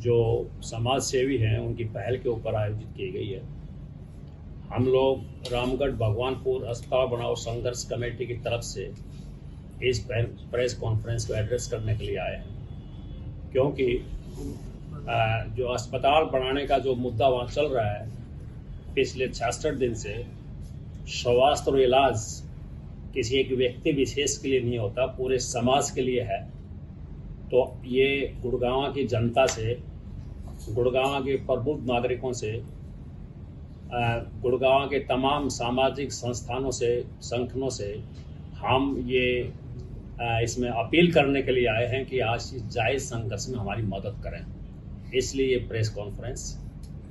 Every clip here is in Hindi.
जो समाज सेवी हैं उनकी पहल के ऊपर आयोजित की गई है। हम लोग रामगढ़ भगवानपुर अस्पताल बनाओ संघर्ष कमेटी की तरफ से इस प्रेस कॉन्फ्रेंस को एड्रेस करने के लिए आए हैं, क्योंकि जो अस्पताल बनाने का जो मुद्दा वहाँ चल रहा है पिछले 66 दिन से, स्वास्थ्य और इलाज किसी एक व्यक्ति विशेष के लिए नहीं होता, पूरे समाज के लिए है। तो ये गुड़गांव की जनता से, गुड़गांव के प्रबुद्ध नागरिकों से, गुड़गांव के तमाम सामाजिक संस्थानों से, संगठनों से हम ये इसमें अपील करने के लिए आए हैं कि आज इस जायज़ संघर्ष में हमारी मदद करें। इसलिए ये प्रेस कॉन्फ्रेंस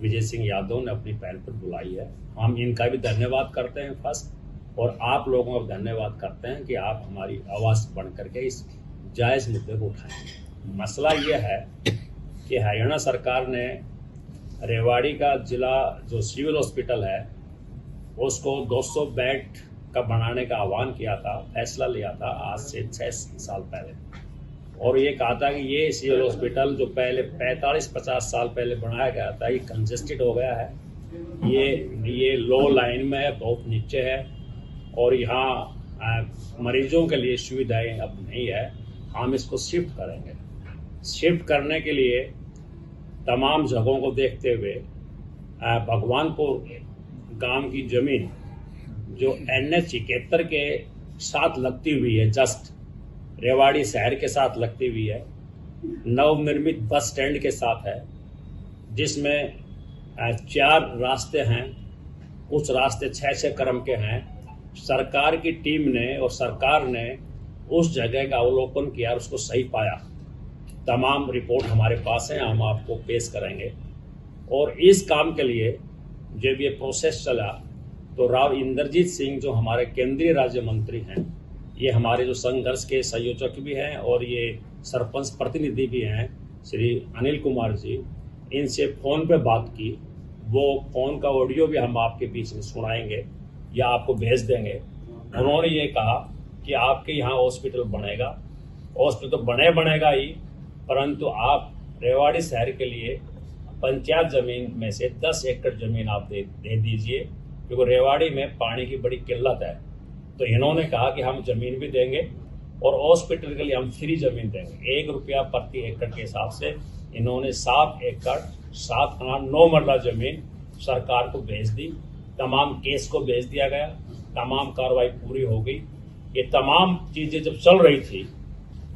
विजय सिंह यादव ने अपनी पहल पर बुलाई है। हम इनका भी धन्यवाद करते हैं फर्स्ट, और आप लोगों का धन्यवाद करते हैं कि आप हमारी आवाज़ बन करके इस जायज़ मुद्दे को उठाएं। मसला ये है कि हरियाणा सरकार ने रेवाड़ी का जिला जो सिविल हॉस्पिटल है उसको 200 बेड का बनाने का आह्वान किया था, फैसला लिया था आज से 6 साल पहले, और ये कहा था कि ये सिविल हॉस्पिटल जो पहले 45-50 साल पहले बनाया गया था ये कंजेस्टेड हो गया है, ये लो लाइन में है, बहुत नीचे है, और यहाँ मरीजों के लिए सुविधाएं अब नहीं है। हम इसको शिफ्ट करेंगे। शिफ्ट करने के लिए तमाम जगहों को देखते हुए भगवानपुर गांव की जमीन जो NH 71 के साथ लगती हुई है, जस्ट रेवाड़ी शहर के साथ लगती हुई है, नवनिर्मित बस स्टैंड के साथ है, जिसमें 4 रास्ते हैं, कुछ रास्ते 6-6 क्रम के हैं। सरकार की टीम ने और सरकार ने उस जगह का अवलोकन किया और उसको सही पाया। तमाम रिपोर्ट हमारे पास है, हम आपको पेश करेंगे। और इस काम के लिए जब ये प्रोसेस चला तो राव इंद्रजीत सिंह जो हमारे केंद्रीय राज्य मंत्री हैं, ये हमारे जो संघर्ष के संयोजक भी हैं और ये सरपंच प्रतिनिधि भी हैं, श्री अनिल कुमार जी, इनसे फ़ोन पे बात की। वो फ़ोन का ऑडियो भी हम आपके बीच में सुनाएंगे या आपको भेज देंगे। उन्होंने ये कहा कि आपके यहाँ हॉस्पिटल बनेगा, हॉस्पिटल तो बनेगा ही, परंतु आप रेवाड़ी शहर के लिए पंचायत ज़मीन में से 10 एकड़ ज़मीन आप दे दीजिए, क्योंकि रेवाड़ी में पानी की बड़ी किल्लत है। तो इन्होंने कहा कि हम ज़मीन भी देंगे और हॉस्पिटल के लिए हम फ्री ज़मीन देंगे। 1 रुपया प्रति एकड़ के हिसाब से इन्होंने 7 एकड़ 7 आना 9 मरला ज़मीन सरकार को भेज दी। तमाम केस को भेज दिया गया, तमाम कार्रवाई पूरी हो गई। ये तमाम चीज़ें जब चल रही थी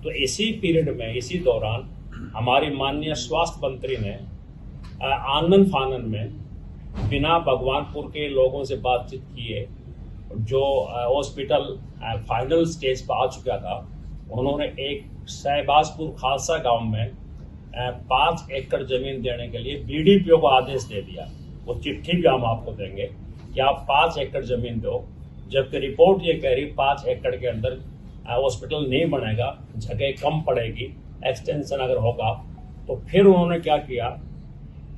तो इसी पीरियड में, इसी दौरान हमारी माननीय स्वास्थ्य मंत्री ने आनन फानन में बिना भगवानपुर के लोगों से बातचीत किए, जो हॉस्पिटल फाइनल स्टेज पर आ चुका था, उन्होंने एक शहबाजपुर खालसा गांव में 5 एकड़ ज़मीन देने के लिए BDPO को आदेश दे दिया। वो चिट्ठी भी हम आपको देंगे कि आप 5 एकड़ ज़मीन दो, जबकि रिपोर्ट ये कह रही 5 एकड़ के अंदर हॉस्पिटल नहीं बनेगा, जगह कम पड़ेगी, एक्सटेंशन अगर होगा। तो फिर उन्होंने क्या किया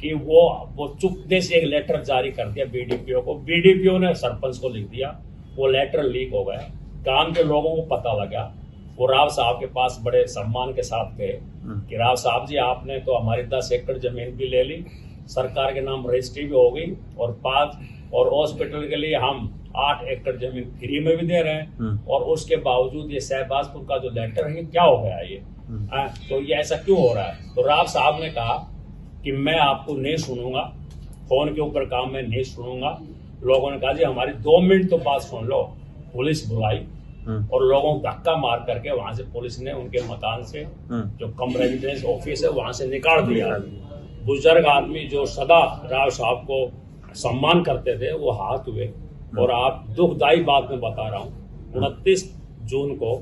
कि वो चुपके से एक लेटर जारी कर दिया BDPO को। BDPO ने सरपंच को लिख दिया, वो लेटर लीक हो गया, गांव के लोगों को पता लगा। वो राव साहब के पास बड़े सम्मान के साथ गए कि राव साहब जी, आपने तो हमारी 10 एकड़ ज़मीन भी ले ली, सरकार के नाम रजिस्ट्री भी हो गई, और हॉस्पिटल के लिए हम 8 एकड़ ज़मीन फ्री में भी दे रहे हैं, और उसके बावजूद ये शहबाजपुर का जो लेटर है, ये क्या हो गया ये? तो ये ऐसा क्यों हो रहा है? तो राव साहब ने कहा कि मैं आपको नहीं सुनूंगा, फोन के ऊपर काम मैं नहीं सुनूंगा। लोगों ने कहा जी हमारी 2 मिनट तो बात सुन लो। पुलिस बुलाई और लोगों को धक्का मार करके वहां से पुलिस ने उनके मकान से, जो कम रेजिडेंस ऑफिस है, वहां से निकाल दिया। बुजुर्ग आदमी जो सदा राव साहब को सम्मान करते थे वो हाथ हुए। और आप दुखदायी बात में बता रहा हूँ, 29 जून को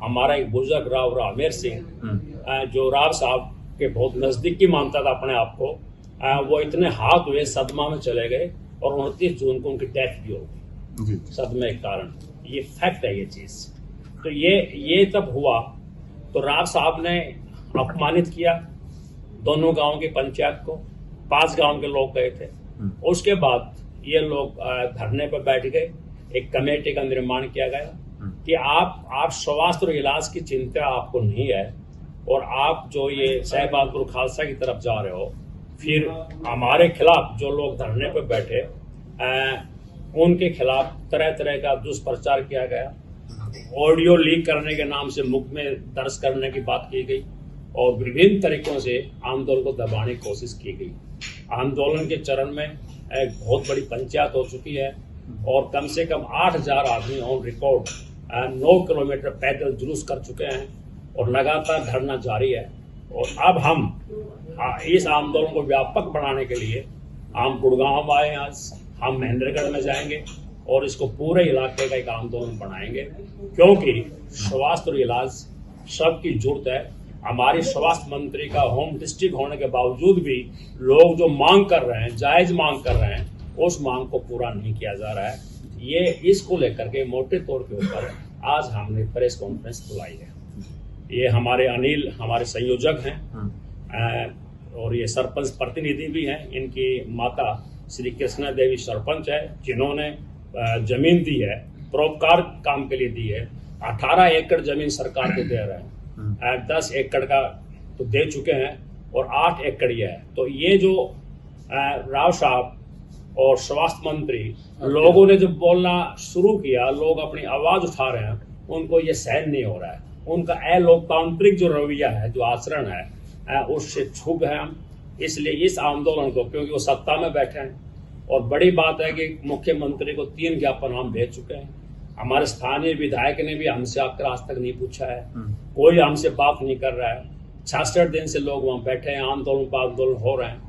हमारा एक बुजुर्ग राव रामेर सिंह, जो राव साहब के बहुत नजदीकी मानता था अपने आप को, वो इतने हाथ हुए, सदमा में चले गए, और 29 जून को उनकी डेथ भी हो गई सदमे के कारण। ये फैक्ट है ये चीज। तो ये तब हुआ तो राव साहब ने अपमानित किया दोनों गांव की पंचायत को। 5 गांव के लोग गए थे। उसके बाद ये लोग धरने पर बैठ गए। एक कमेटी का निर्माण किया गया कि आप स्वास्थ्य और इलाज की चिंता आपको नहीं है, और आप जो ये सहबानपुर खालसा की तरफ जा रहे हो, फिर हमारे खिलाफ जो लोग धरने पर बैठे उनके खिलाफ तरह तरह का दुष्प्रचार किया गया, ऑडियो लीक करने के नाम से मुकदमे दर्ज करने की बात की गई और विभिन्न तरीकों से आंदोलन को दबाने की कोशिश की गई। आंदोलन के चरण में एक बहुत बड़ी पंचायत हो चुकी है और कम से कम 8,000 आदमी ऑन रिकॉर्ड 9 किलोमीटर पैदल जुलूस कर चुके हैं और लगातार धरना जारी है। और अब हम इस आंदोलन को व्यापक बनाने के लिए हम गुड़गांव आए, आज हम महेंद्रगढ़ में जाएंगे और इसको पूरे इलाके का एक आंदोलन बनाएंगे, क्योंकि स्वास्थ्य और इलाज सबकी जरूरत है। हमारे स्वास्थ्य मंत्री का होम डिस्ट्रिक्ट होने के बावजूद भी लोग जो मांग कर रहे हैं, जायज मांग कर रहे हैं, उस मांग को पूरा नहीं किया जा रहा है। ये इसको लेकर के मोटे तौर के ऊपर आज हमने प्रेस कॉन्फ्रेंस बुलाई है। ये हमारे अनिल हमारे संयोजक हैं और ये सरपंच प्रतिनिधि भी हैं। इनकी माता श्री कृष्णा देवी सरपंच है, जिन्होंने जमीन दी है, परोपकार काम के लिए दी है। 18 एकड़ जमीन सरकार को दे रहे हैं, 10 एकड़ का तो दे चुके हैं और 8 एकड़ ये है। तो ये जो राव साहब और स्वास्थ्य मंत्री लोगों ने जब बोलना शुरू किया, लोग अपनी आवाज उठा रहे हैं, उनको ये सहन नहीं हो रहा है। उनका अलोकतांत्रिक जो रवैया है, जो आचरण है, उससे क्षुब्ध है हम। इसलिए इस आंदोलन को, क्योंकि वो सत्ता में बैठे हैं और बड़ी बात है कि मुख्यमंत्री को 3 ज्ञापन हम भेज चुके हैं। हमारे स्थानीय विधायक ने भी हमसे आकर आज तक नहीं पूछा है, कोई हमसे बात नहीं कर रहा है। 66 दिन से लोग वहां बैठे हैं, आंदोलन पर आंदोलन हो रहे हैं,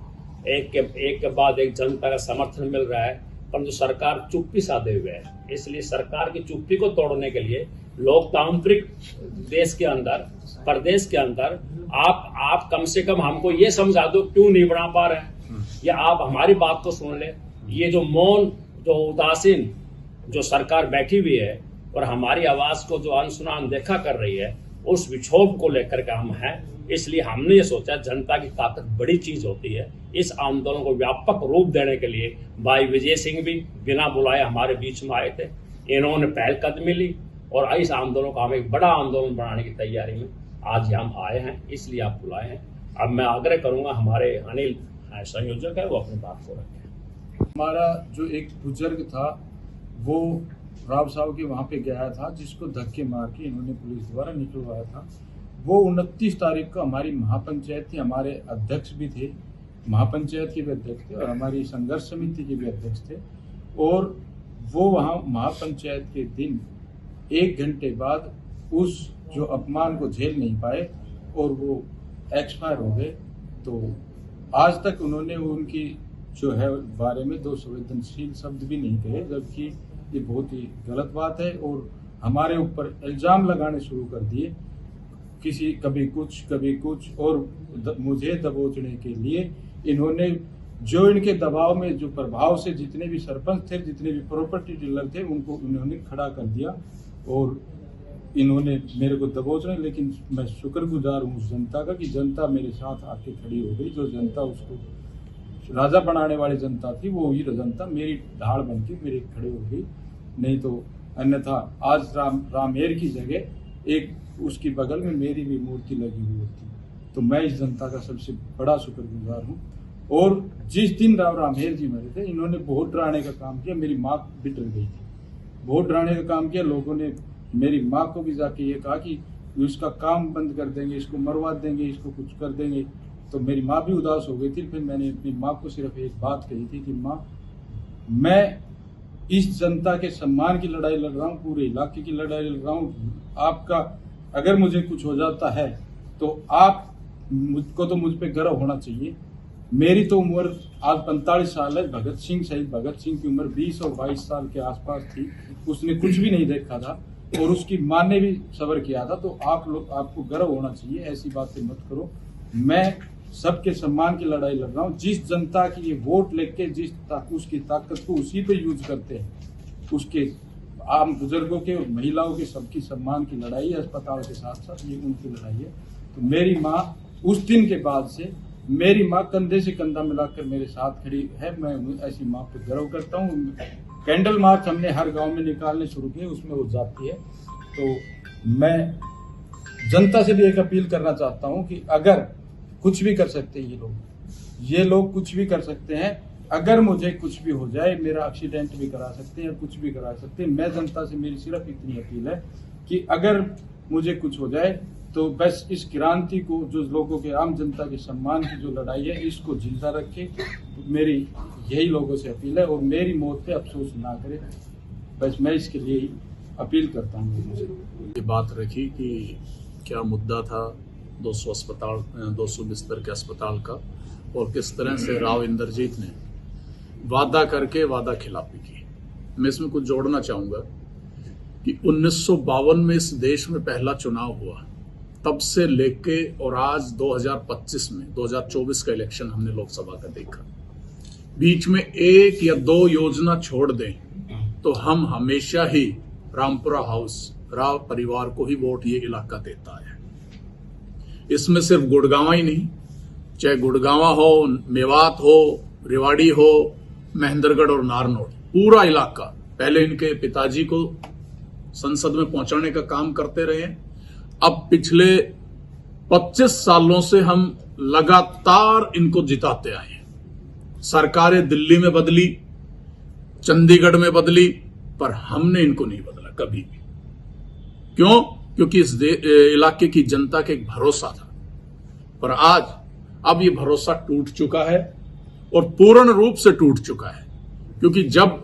एक के बाद एक जनता का समर्थन मिल रहा है, परंतु सरकार चुप्पी साधे हुए है। इसलिए सरकार की चुप्पी को तोड़ने के लिए लोकतांत्रिक देश के अंदर, प्रदेश के अंदर आप कम से कम हमको ये समझा दो क्यों नहीं बना पा रहे हैं, या आप हमारी बात को सुन ले। ये जो मौन, जो उदासीन जो सरकार बैठी हुई है और हमारी आवाज को जो अनसुना अनदेखा कर रही है, उस विक्षोभ को लेकर के हम हैं। इसलिए हमने ये सोचा जनता की ताकत बड़ी चीज होती है। इस आंदोलन को व्यापक रूप देने के लिए भाई विजय सिंह भी बिना बुलाए हमारे बीच में आए थे। इन्होंने पहलकदमी ली और इस आंदोलन को हम एक बड़ा आंदोलन बनाने की तैयारी में आज हम आए हैं, इसलिए आप बुलाए हैं। अब मैं आग्रह करूंगा हमारे अनिल संयोजक है, वो अपनी बात को रखें। हमारा जो एक बुजुर्ग था वो राव साहब के वहाँ पे गया था, जिसको धक्के मार के इन्होंने पुलिस द्वारा निकलवाया था। वो 29 तारीख को हमारी महापंचायत थी, हमारे अध्यक्ष भी थे, महापंचायत के भी अध्यक्ष थे और हमारी संघर्ष समिति के भी अध्यक्ष थे। और वो वहाँ महापंचायत के दिन 1 घंटे बाद उस जो अपमान को झेल नहीं पाए और वो एक्सपायर हो गए। तो आज तक उन्होंने उनकी जो है बारे में 2 संवेदनशील शब्द भी नहीं कहे, जबकि ये बहुत ही गलत बात है। और हमारे ऊपर इल्जाम लगाने शुरू कर दिए, किसी कभी कुछ और मुझे दबोचने के लिए इन्होंने जो इनके दबाव में, जो प्रभाव से जितने भी सरपंच थे, जितने भी प्रॉपर्टी डीलर थे, उनको इन्होंने खड़ा कर दिया और इन्होंने मेरे को दबोचने। लेकिन मैं शुक्रगुजार हूँ उस जनता का कि जनता मेरे साथ आके खड़ी हो गई। जो जनता उसको राजा बनाने वाली जनता थी, वो ही जनता मेरी ढाल बन के मेरे खड़े हो गई। नहीं तो अन्यथा आज रामेर की जगह एक उसकी बगल में मेरी भी मूर्ति लगी हुई होती। तो मैं इस जनता का सबसे बड़ा शुक्रगुजार हूँ। और जिस दिन रामेर जी मरे थे, इन्होंने बहुत डराने का काम किया। मेरी माँ भी डर गई थी, बहुत डराने का काम किया। लोगों ने मेरी माँ को भी जाके ये कहा कि इसका काम बंद कर देंगे, इसको मरवा देंगे, इसको कुछ कर देंगे। तो मेरी माँ भी उदास हो गई थी। फिर मैंने अपनी माँ को सिर्फ एक बात कही थी कि माँ, मैं इस जनता के सम्मान की लड़ाई लड़ रहा हूँ, पूरे इलाके की लड़ाई लड़ रहा हूँ। आपका अगर मुझे कुछ हो जाता है तो आप मुझको तो मुझ पे गर्व होना चाहिए। मेरी तो उम्र आज 45 साल है। भगत सिंह, शहीद भगत सिंह की उम्र 20 और 22 साल के आसपास थी। उसने कुछ भी नहीं देखा था और उसकी माँ ने भी सब्र किया था। तो आप लोग, आपको गर्व होना चाहिए। ऐसी बातें मत करो। मैं सबके सम्मान की लड़ाई लड़ रहा हूँ। जिस जनता की ये वोट लेके उसकी ताकत को उसी पे यूज करते हैं, उसके आम बुजुर्गों के और महिलाओं के सबकी सम्मान की लड़ाई है। अस्पताल के साथ साथ ये उनकी लड़ाई है। तो मेरी माँ उस दिन के बाद से, मेरी माँ कंधे से कंधा मिलाकर मेरे साथ खड़ी है। मैं ऐसी माँ पे गर्व करता हूँ। कैंडल मार्च हमने हर गांव में निकालने शुरू किए, उसमें वो जाती है। तो मैं जनता से भी एक अपील करना चाहता हूं कि अगर कुछ भी कर सकते हैं ये लोग कुछ भी कर सकते हैं। अगर मुझे कुछ भी हो जाए, मेरा एक्सीडेंट भी करा सकते हैं, कुछ भी करा सकते हैं। मैं जनता से मेरी सिर्फ इतनी अपील है कि अगर मुझे कुछ हो जाए तो बस इस क्रांति को, जो लोगों के, आम जनता के सम्मान की जो लड़ाई है, इसको जिंदा रखे। मेरी यही लोगों से अपील है और मेरी मौत पे अफसोस ना करे। बस मैं इसके लिए ही अपील करता हूँ लोगों से। ये बात रखी कि क्या मुद्दा था 200 बिस्तर के अस्पताल का, और किस तरह से राव इंद्रजीत ने वादा करके वादा खिलाफी की। मैं इसमें कुछ जोड़ना चाहूंगा कि 1952 में इस देश में पहला चुनाव हुआ, तब से लेके और आज 2025 में 2024 का इलेक्शन हमने लोकसभा का देखा। बीच में एक या दो योजना छोड़ दें तो हम हमेशा ही रामपुरा हाउस, राव परिवार को ही वोट ये इलाका देता है। इसमें सिर्फ गुड़गांव ही नहीं, चाहे गुड़गांव हो, मेवात हो, रेवाड़ी हो, महेंद्रगढ़ और नारनौल, पूरा इलाका पहले इनके पिताजी को संसद में पहुंचाने का काम करते रहे। अब पिछले 25 सालों से हम लगातार इनको जिताते आए हैं। सरकारें दिल्ली में बदली, चंडीगढ़ में बदली, पर हमने इनको नहीं बदला कभी भी। क्यों? क्योंकि इस इलाके की जनता का एक भरोसा था। पर आज अब ये भरोसा टूट चुका है और पूर्ण रूप से टूट चुका है। क्योंकि जब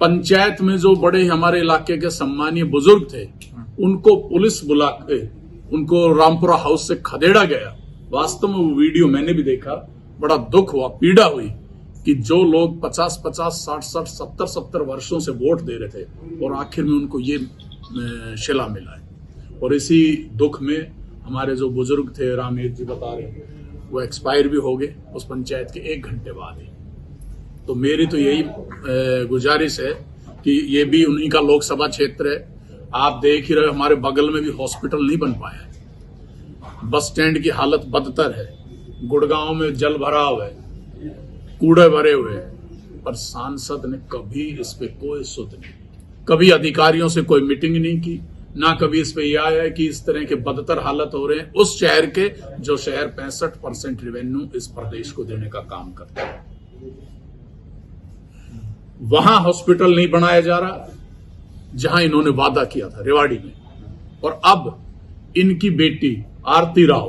पंचायत में जो बड़े हमारे इलाके के सम्मानीय बुजुर्ग थे, उनको पुलिस बुला के उनको रामपुरा हाउस से खदेड़ा गया। वास्तव में वो वीडियो मैंने भी देखा, बड़ा दुख हुआ, पीड़ा हुई कि जो लोग 50-50, 60-60, 70-70 वर्षों से वोट दे रहे थे और आखिर में उनको ये शिला मिला है। और इसी दुख में हमारे जो बुजुर्ग थे, रामेश जी बता रहे, वो एक्सपायर भी हो गए उस पंचायत के 1 घंटे बाद ही। तो मेरी तो यही गुजारिश है कि ये भी उन्हीं का लोकसभा क्षेत्र है। आप देख ही रहे, हमारे बगल में भी हॉस्पिटल नहीं बन पाया है, बस स्टैंड की हालत बदतर है, गुड़गांव में जल भराव है, कूड़े भरे हुए, पर सांसद ने कभी इस पे कोई सुध नहीं, कभी अधिकारियों से कोई मीटिंग नहीं की, ना कभी इस पे यह आया कि इस तरह के बदतर हालत हो रहे हैं उस शहर के, जो शहर 65% रेवेन्यू इस प्रदेश को देने का काम करता है। वहां हॉस्पिटल नहीं बनाया जा रहा जहां इन्होंने वादा किया था, रेवाड़ी में। और अब इनकी बेटी आरती राव,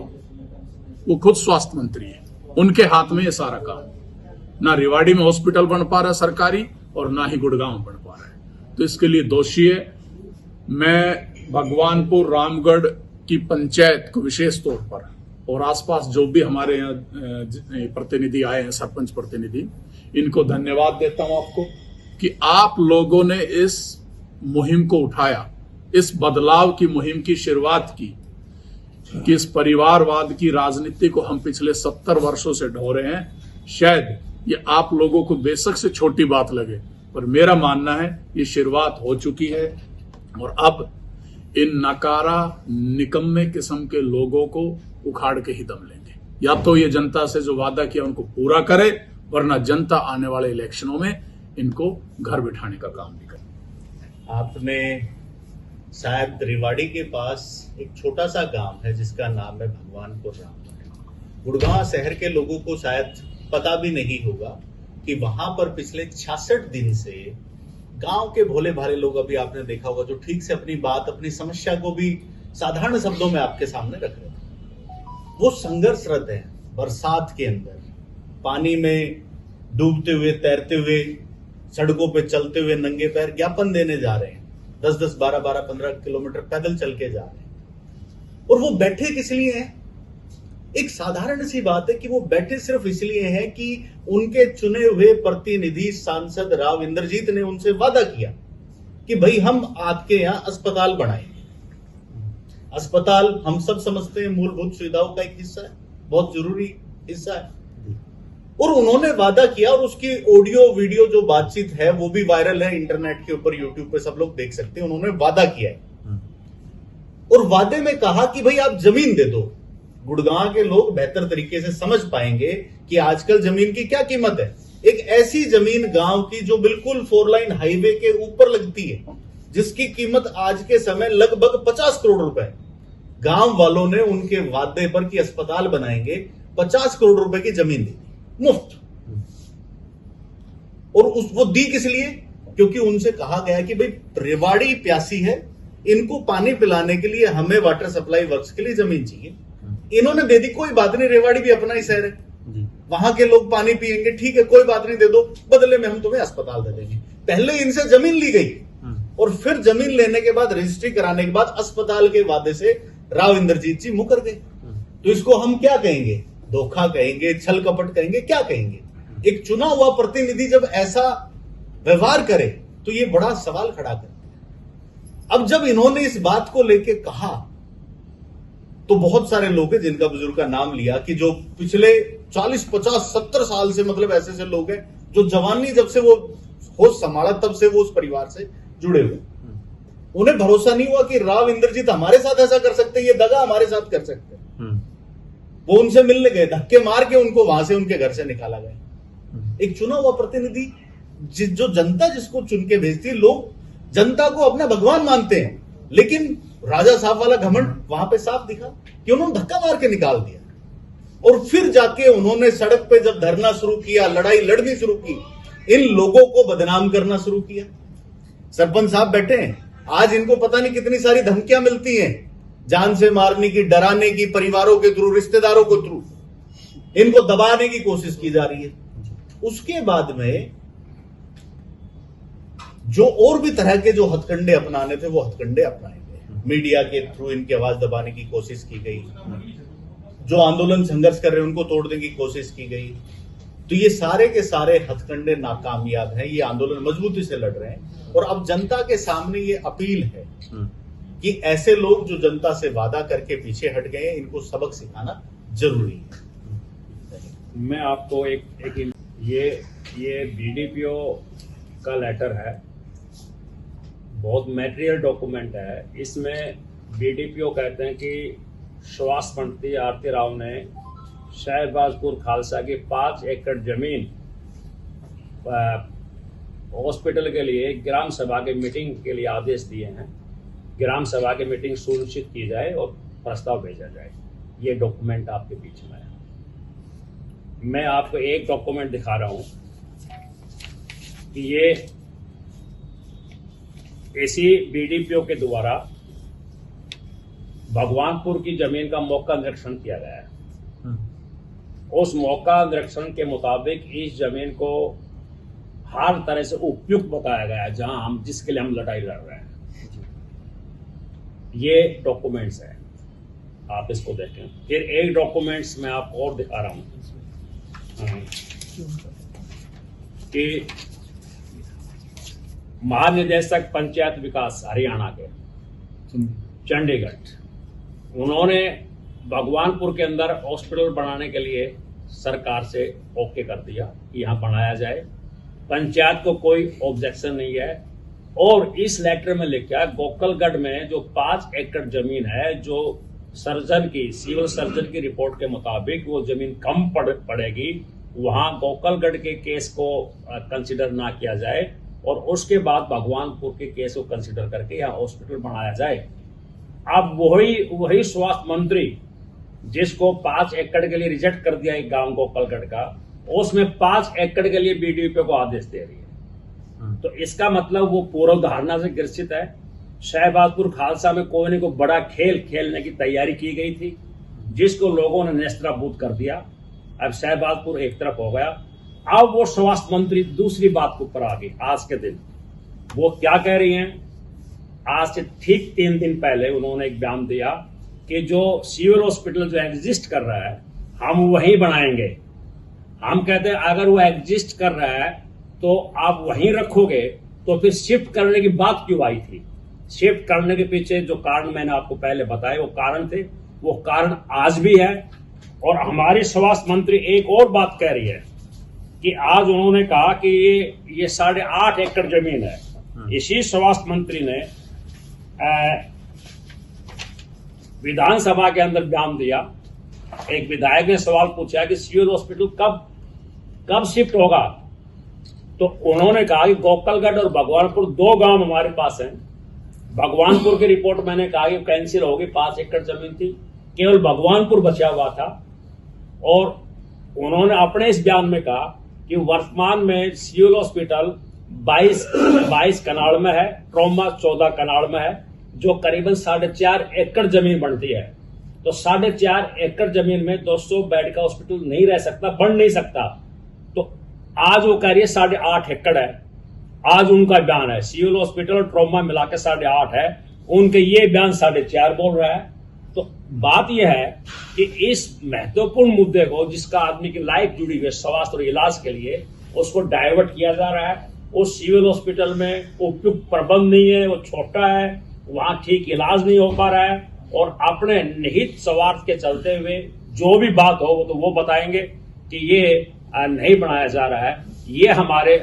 वो खुद स्वास्थ्य मंत्री है, उनके हाथ में ये सारा काम। ना रेवाड़ी में हॉस्पिटल बन पा रहा सरकारी और ना ही गुड़गांव बन पा रहा है। तो इसके लिए दोषी है। मैं भगवानपुर रामगढ़ की पंचायत को विशेष तौर पर और आसपास जो भी हमारे यहाँ प्रतिनिधि आए हैं, सरपंच प्रतिनिधि, इनको धन्यवाद देता हूं आपको कि आप लोगों ने इस मुहिम को उठाया, इस बदलाव की मुहिम की शुरुआत की कि इस परिवारवाद की राजनीति को हम पिछले 70 वर्षों से ढो रहे हैं। शायद ये आप लोगों को बेशक से छोटी बात लगे, पर मेरा मानना है ये शुरुआत हो चुकी है और अब इन नकारा निकम्मे किस्म के लोगों को उखाड़ के ही दम लेंगे। या तो ये जनता से जो वादा किया उनको पूरा करे, वरना जनता आने वाले इलेक्शनों में इनको घर बिठाने का काम भी करे। आपने शायद रेवाड़ी के पास एक छोटा सा गांव है जिसका नाम है भगवानपुर रामगढ़। गुड़गांव शहर के लोगों को शायद पता भी नहीं होगा कि वहां पर पिछले 66 दिन से गांव के भोले भाले लोग, अभी आपने देखा होगा, जो ठीक से अपनी बात, अपनी समस्या को भी साधारण शब्दों में आपके सामने रख रहे थे, वो संघर्षरत है। बरसात के अंदर पानी में डूबते हुए, तैरते हुए, सड़कों पे चलते हुए, नंगे पैर ज्ञापन देने जा रहे हैं। 10-10, 12-12, 15 किलोमीटर पैदल चल के जा रहे हैं। और वो बैठे किस लिए हैं? एक साधारण सी बात है कि वो बैठे सिर्फ इसलिए हैं कि उनके चुने हुए प्रतिनिधि सांसद राव इंद्रजीत ने उनसे वादा किया कि भाई हम आपके यहां अस्पताल बनाएंगे। अस्पताल हम सब समझते हैं मूलभूत सुविधाओं का एक हिस्सा है, बहुत जरूरी हिस्सा है। और उन्होंने वादा किया और उसकी ऑडियो वीडियो जो बातचीत है वो भी वायरल है इंटरनेट के ऊपर, यूट्यूब पे सब लोग देख सकते हैं। उन्होंने वादा किया है और वादे में कहा कि भाई आप जमीन दे दो। गुड़गांव के लोग बेहतर तरीके से समझ पाएंगे कि आजकल जमीन की क्या कीमत है। एक ऐसी जमीन गांव की जो बिल्कुल 4 लाइन हाईवे के ऊपर लगती है, जिसकी कीमत आज के समय लगभग 50 करोड़ रुपए। गांव वालों ने उनके वादे पर कि अस्पताल बनाएंगे 50 करोड़ रुपए की जमीन दी मुफ्त। और वो दी किस लिए? क्योंकि उनसे कहा गया कि भाई रेवाड़ी प्यासी है, इनको पानी पिलाने के लिए हमें वाटर सप्लाई वर्क्स के लिए जमीन चाहिए। इन्होंने दे दी, कोई बात नहीं, रेवाड़ी भी अपना ही शहर है, वहां के लोग पानी पिएंगे, ठीक है, कोई बात नहीं, दे दो, बदले में हम तुम्हें अस्पताल दे देंगे। पहले इनसे जमीन ली गई और फिर जमीन लेने के बाद रजिस्ट्री कराने के बाद अस्पताल के वादे से राव इंद्रजीत जी मुकर गए। तो इसको हम क्या कहेंगे? धोखा कहेंगे, छल कपट कहेंगे, क्या कहेंगे? एक चुना हुआ प्रतिनिधि जब ऐसा व्यवहार करे तो ये बड़ा सवाल खड़ा करे। अब जब इन्होंने इस बात को लेके कहा तो बहुत सारे लोग हैं जिनका बुजुर्ग का नाम लिया कि जो पिछले 40, 50, 70 साल से, मतलब ऐसे ऐसे लोग हैं जो जवानी जब से वो होश संभाला तब से वो उस परिवार से जुड़े हुए। उन्हें भरोसा नहीं हुआ कि राव इंद्रजीत हमारे साथ ऐसा कर सकते, ये दगा हमारे साथ कर सकते। वो उनसे मिलने गए, धक्के मार के उनको वहां से उनके घर से निकाला गया। एक चुना हुआ प्रतिनिधि, जो जनता जिसको चुन के भेजती है, लोग जनता को अपना भगवान मानते हैं, लेकिन राजा साहब वाला घमंड वहां पे साफ दिखा कि उन्होंने धक्का मार के निकाल दिया। और फिर जाके उन्होंने सड़क पे जब धरना शुरू किया, लड़ाई लड़नी शुरू की, इन लोगों को बदनाम करना शुरू किया। सरपंच साहब बैठे हैं, आज इनको पता नहीं कितनी सारी धमकियां मिलती हैं, जान से मारने की, डराने की, परिवारों के थ्रू, रिश्तेदारों के थ्रू इनको दबाने की कोशिश की जा रही है। उसके बाद में जो और भी तरह के जो हथकंडे अपनाने थे वो हथकंडे अपनाए गए। मीडिया के थ्रू इनकी आवाज दबाने की कोशिश की गई, जो आंदोलन संघर्ष कर रहे हैं उनको तोड़ने की कोशिश की गई। तो ये सारे के सारे हथकंडे नाकामयाब हैं, ये आंदोलन मजबूती से लड़ रहे हैं। और अब जनता के सामने ये अपील है कि ऐसे लोग जो जनता से वादा करके पीछे हट गए हैं, इनको सबक सिखाना जरूरी है। मैं आपको एक ये बीडीपीओ का लेटर है, बहुत मैटेरियल डॉक्यूमेंट है। इसमें बीडीपीओ कहते हैं कि स्वास्थ्य मंत्री आरती राव ने शहबाजपुर खालसा की 5 एकड़ जमीन हॉस्पिटल के लिए ग्राम सभा की मीटिंग के लिए आदेश दिए हैं। ग्राम सभा की मीटिंग सुनिश्चित की जाए और प्रस्ताव भेजा जाए। ये डॉक्यूमेंट आपके बीच में है। मैं आपको एक डॉक्यूमेंट दिखा रहा हूं कि ये इसी बीडीपीओ के द्वारा भगवानपुर की जमीन का मौका निरीक्षण किया गया है। उस मौका निरीक्षण के मुताबिक इस जमीन को हर तरह से उपयुक्त बताया गया है, जहां हम जिसके लिए हम लड़ाई लड़ रहे हैं। ये डॉक्यूमेंट्स है, आप इसको देखें। फिर एक डॉक्यूमेंट्स मैं आपको और दिखा रहा हूं कि महानिदेशक पंचायत विकास हरियाणा के चंडीगढ़, उन्होंने भगवानपुर के अंदर हॉस्पिटल बनाने के लिए सरकार से ओके कर दिया कि यहाँ बनाया जाए। पंचायत को कोई ऑब्जेक्शन नहीं है। और इस लेटर में लिखा, गोकलगढ़ में जो 5 एकड़ जमीन है, जो सर्जन की, सिविल सर्जन की रिपोर्ट के मुताबिक वो जमीन कम पड़ेगी, वहां गोकलगढ़ के केस को कंसिडर ना किया जाए और उसके बाद भगवानपुर के केस को कंसिडर करके यहाँ हॉस्पिटल बनाया जाए। अब वही स्वास्थ्य मंत्री जिसको 5 एकड़ के लिए रिजेक्ट कर दिया एक गांव गोकलगढ़ का, उसमें 5 एकड़ के लिए बीडीपीओ को आदेश दे रही है। तो इसका मतलब वो पूर्व धारणा से ग्रसित है। शहबाजपुर खालसा में कोई न कोई बड़ा खेल खेलने की तैयारी की गई थी, जिसको लोगों ने नेस्तनाबूद कर दिया। अब शहबाजपुर एक तरफ हो गया। अब वो स्वास्थ्य मंत्री दूसरी बात के ऊपर आ गई। आज के दिन वो क्या कह रही हैं? आज से ठीक 3 दिन पहले उन्होंने एक बयान दिया कि जो सिविल हॉस्पिटल जो एग्जिस्ट कर रहा है हम वहीं बनाएंगे। हम कहते हैं अगर वो एग्जिस्ट कर रहा है तो आप वहीं रखोगे, तो फिर शिफ्ट करने की बात क्यों आई थी? शिफ्ट करने के पीछे जो कारण मैंने आपको पहले बताए वो कारण थे, वो कारण आज भी है। और हमारी स्वास्थ्य मंत्री एक और बात कह रही है कि आज उन्होंने कहा कि ये 8.5 एकड़ जमीन है। इसी स्वास्थ्य मंत्री ने विधानसभा के अंदर बयान दिया। एक विधायक ने सवाल पूछा कि सिविल हॉस्पिटल कब शिफ्ट होगा, तो उन्होंने कहा कि गोकलगढ़ और भगवानपुर 2 गांव हमारे पास हैं भगवानपुर की रिपोर्ट मैंने कहा कि कैंसिल होगी, 5 एकड़ जमीन थी, केवल भगवानपुर बचा हुआ था। और उन्होंने अपने इस बयान में कहा कि वर्तमान में सिविल हॉस्पिटल 22 कनाल में है, ट्रॉमा 14 कनाल में है, जो करीबन 4.5 एकड़ जमीन बनती है। तो 4.5 एकड़ जमीन में 200 बेड का हॉस्पिटल नहीं रह सकता, बन नहीं सकता। तो आज वो कह रही है 8.5 एकड़ है। आज उनका बयान है, सिविल हॉस्पिटल और ट्रॉमा मिला के 8.5 है, उनके ये बयान 4.5 बोल रहा है। तो बात यह है कि इस महत्वपूर्ण मुद्दे को, जिसका आदमी की लाइफ जुड़ी हुई है स्वास्थ्य और इलाज के लिए, उसको डाइवर्ट किया जा रहा है। उस सिविल हॉस्पिटल में उपयुक्त प्रबंध नहीं है, वो छोटा है, वहां ठीक इलाज नहीं हो पा रहा है, और अपने निहित स्वार्थ के चलते हुए जो भी बात हो वो तो वो बताएंगे कि ये नहीं बनाया जा रहा है। ये हमारे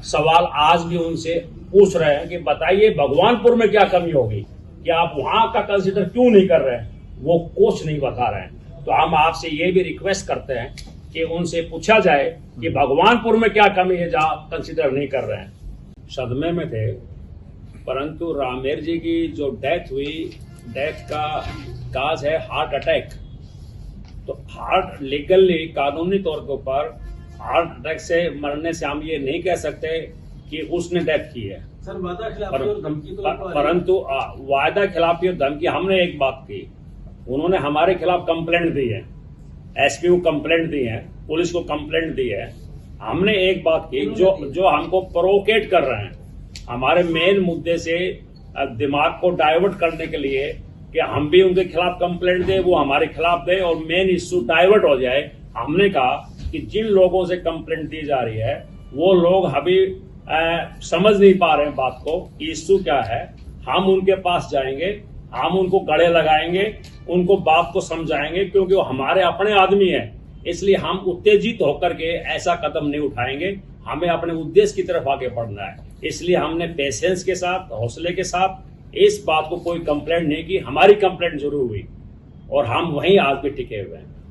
सवाल आज भी उनसे पूछ रहे हैं कि बताइए भगवानपुर में क्या कमी होगी कि आप वहां का कंसिडर क्यों नहीं कर रहे हैं, वो कुछ नहीं बता रहे हैं। तो हम आपसे ये भी रिक्वेस्ट करते हैं कि उनसे पूछा जाए कि भगवानपुर में क्या कमी है जहां कंसिडर नहीं कर रहे हैं। सदमे में थे, परंतु रामेर जी की जो डेथ हुई, डेथ का काज है हार्ट अटैक। तो हार्ट लीगली, कानूनी तौर के ऊपर हार्ट अटैक से मरने से हम ये नहीं कह सकते कि उसने डेथ की है। सर, वादा खिलाफी और धमकी तो परंतु वायदा खिलाफी और धमकी, हमने एक बात की, उन्होंने हमारे खिलाफ कंप्लेंट दी है, एसपी को कंप्लेंट दी है, पुलिस को कंप्लेंट दी है। हमने एक बात की, जो हमको प्रोवोकेट कर रहे हैं, हमारे मेन मुद्दे से दिमाग को डाइवर्ट करने के लिए कि हम भी उनके खिलाफ कंप्लेंट दें, वो हमारे खिलाफ दे और मेन इश्यू डाइवर्ट हो जाए। हमने कहा कि जिन लोगों से कंप्लेंट दी जा रही है वो लोग अभी समझ नहीं पा रहे हैं बात को, इश्यू क्या है। हम उनके पास जाएंगे, हम उनको गले लगाएंगे, उनको बात को समझाएंगे, क्योंकि वो हमारे अपने आदमी हैं। इसलिए हम उत्तेजित होकर के ऐसा कदम नहीं उठाएंगे, हमें अपने उद्देश्य की तरफ आगे बढ़ना है। इसलिए हमने पेशेंस के साथ, हौसले के साथ इस बात को कोई कंप्लेंट नहीं की। हमारी कंप्लेंट जरूर हुई और हम वहीं आज भी टिके हुए हैं।